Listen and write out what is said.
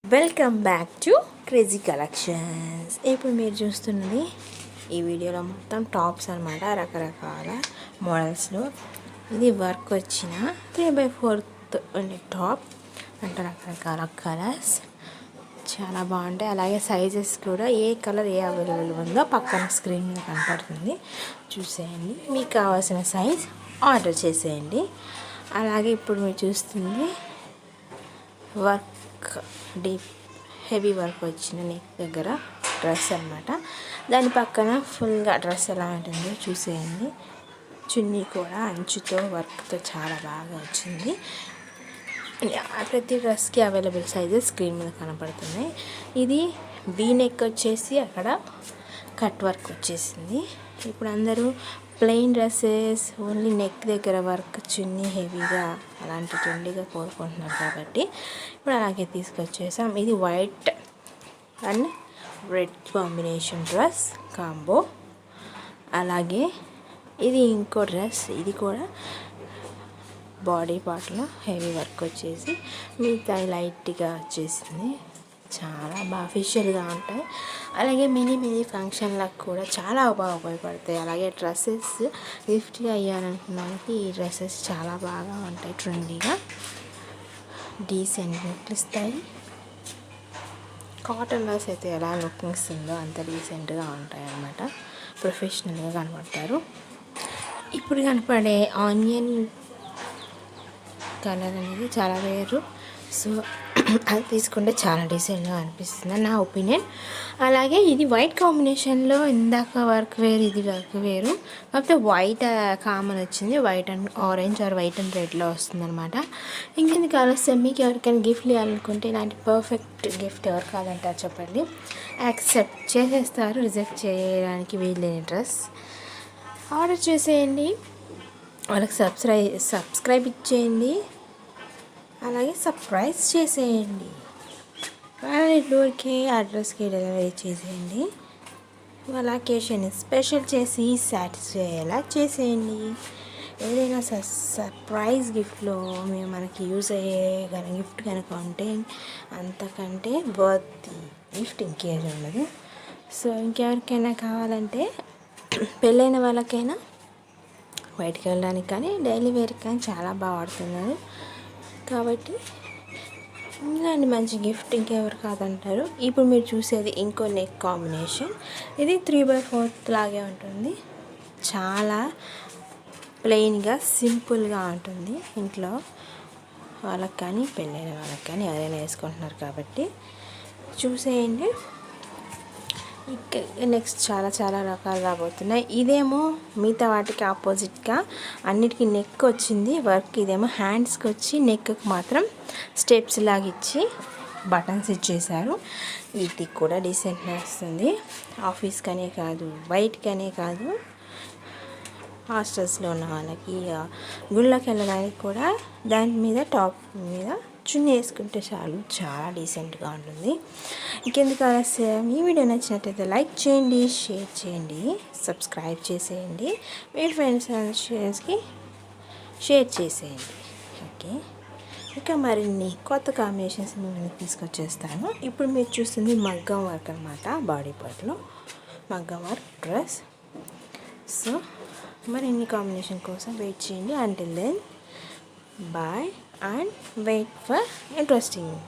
Welcome back to crazy collections. ఇప్పుడు మీరు చూస్తున్నది ఈ వీడియోలో మొత్తం టాప్స్ అనమాట, రకరకాల మోడల్స్లో. ఇది వర్క్ వచ్చిన 3/4 ఉండే టాప్ అంటే రకరకాల కలర్స్ చాలా బాగుంటాయి. అలాగే సైజెస్ కూడా ఏ కలర్ ఏ అవైలబుల్ ఉందో పక్కన స్క్రీన్ మీద కనపడుతుంది, చూసేయండి. మీకు కావాల్సిన సైజ్ ఆర్డర్ చేసేయండి. అలాగే ఇప్పుడు మీరు చూస్తుంది వర్క్, డీప్ హెవీ వర్క్ వచ్చిన నెక్ దగ్గర డ్రెస్ అనమాట. దాని పక్కన ఫుల్గా డ్రెస్ ఎలా ఉంటుందో చూసేయండి. చున్నీ కూడా అంచుతో వర్క్తో చాలా బాగా వచ్చింది. ప్రతి డ్రెస్కి అవైలబుల్ సైజెస్ స్క్రీన్ మీద కనపడుతున్నాయి. ఇది వీ నెక్ వచ్చేసి అక్కడ కట్ వర్క్ వచ్చేసింది. ఇప్పుడు అందరూ ప్లెయిన్ డ్రెస్సెస్ ఓన్లీ నెక్ దగ్గర వర్క్, చున్నీ హెవీగా అలాంటి ట్రెండీగా కోరుకుంటున్నారు కాబట్టి ఇప్పుడు అలాగే తీసుకొచ్చేసాం. ఇది white and red combination dress combo. అలాగే ఇది ఇంకో డ్రెస్, ఇది కూడా బాడీ పార్ట్లో హెవీ వర్క్ వచ్చేసి మిగతా లైట్గా వచ్చేసింది. చాలా బాగా అఫీషియల్గా ఉంటాయి. అలాగే మినీ ఫంక్షన్లకు కూడా చాలా బాగా ఉపయోగపడతాయి. అలాగే డ్రెస్సెస్ గిఫ్ట్గా అయ్యాలనుకున్నానికి ఈ డ్రెస్సెస్ చాలా బాగా ఉంటాయి. ట్రెండీగా డీసెంట్ లుక్ ఇస్తాయి. కాటన్ డ్రెస్ అయితే ఎలా లుకింగ్ ఇస్తుందో అంత డీసెంట్గా ఉంటాయి అన్నమాట. ప్రొఫెషనల్గా కనబడతారు. ఇప్పుడు కనపడే ఆనియన్ కలర్ అనేది చాలా వేరు, సో అది తీసుకుంటే చాలా డీసెంట్గా అనిపిస్తుంది నా ఒపీనియన్. అలాగే ఇది వైట్ కాంబినేషన్లో, ఇందాక వర్క్ వేరు ఇది వర్క్ వేరు, కాకపోతే వైట్ కామన్ వచ్చింది. White and orange or white and రెడ్లో వస్తుంది అనమాట. ఇంకెందుకు ఆలోచిస్తే మీకు ఎవరికైనా గిఫ్ట్లు ఇవ్వాలనుకుంటే ఇలాంటి పర్ఫెక్ట్ గిఫ్ట్ ఎవరు కావాలంటారు చెప్పండి, యాక్సెప్ట్ చేసేస్తారు. రిజెక్ట్ చేయడానికి వీల్లేని డ్రెస్ ఆర్డర్ చేసేయండి. వాళ్ళకి సబ్స్క్రైబ్ ఇచ్చేయండి. అలాగే సర్ప్రైజ్ చేసేయండి. వాళ్ళ డోర్కి అడ్రస్కి డెలివరీ చేసేయండి. వాళ్ళ అకేషన్ స్పెషల్ చేసి సాటిస్ఫై అయ్యేలా చేసేయండి. ఏదైనా సర్ప్రైజ్ గిఫ్ట్లో మనకి యూజ్ అయ్యే గిఫ్ట్ కనుక ఉంటే అంతకంటే వర్త్ గిఫ్ట్ ఇంకేది ఉండదు. సో ఇంకెవరికైనా కావాలంటే పెళ్ళైన వాళ్ళకైనా బయటికి వెళ్ళడానికి కానీ డైలీ వేర్కి కానీ చాలా బాగా వాడుతున్నారు కాబట్టి ఇలాంటి మంచి గిఫ్ట్ ఇంకెవరు కాదంటారు. ఇప్పుడు మీరు చూసేది ఇంకో నెక్ కాంబినేషన్. ఇది 3/4 లాగే ఉంటుంది. చాలా ప్లెయిన్గా సింపుల్గా ఉంటుంది. ఇంట్లో వాళ్ళకి కానీ పెళ్ళైన వాళ్ళకి కానీ ఎవరైనా వేసుకుంటున్నారు కాబట్టి చూసేయండి. నెక్స్ట్ చాలా రకాలు రాబోతున్నాయి. ఇదేమో మిగతా వాటికి ఆపోజిట్గా అన్నిటికీ నెక్ వచ్చింది వర్క్. ఇదేమో హ్యాండ్స్కి వచ్చి నెక్కి మాత్రం స్టెప్స్ లాగా ఇచ్చి బటన్స్ ఇచ్చేసారు. వీటికి కూడా డీసెంట్గా వస్తుంది. ఆఫీస్కనే కాదు, బయటకనే కాదు, హాస్టల్స్లో ఉన్న వాళ్ళకి, గుళ్ళకి వెళ్ళడానికి కూడా దాని మీద టాప్ మీద చున్నీ వేసుకుంటే చాలు, చాలా డీసెంట్గా ఉంటుంది. ఇంకెందుకు ఆలస్యం, ఈ వీడియో నచ్చినట్టయితే లైక్ చేయండి, షేర్ చేయండి, సబ్స్క్రైబ్ చేసేయండి, మీ ఫ్రెండ్స్ అండ్ షేర్స్కి షేర్ చేసేయండి. ఓకే, ఇంకా మరిన్ని కొత్త కాంబినేషన్స్ నేను తీసుకొచ్చేస్తాను. ఇప్పుడు మీరు చూస్తుంది మగ్గం వర్క్ అనమాట. బాడీ పార్ట్లో మగ్గం వర్క్ డ్రెస్. సో మరిన్ని కాంబినేషన్ కోసం వెయిట్ చేయండి. Until then bye and wait for interesting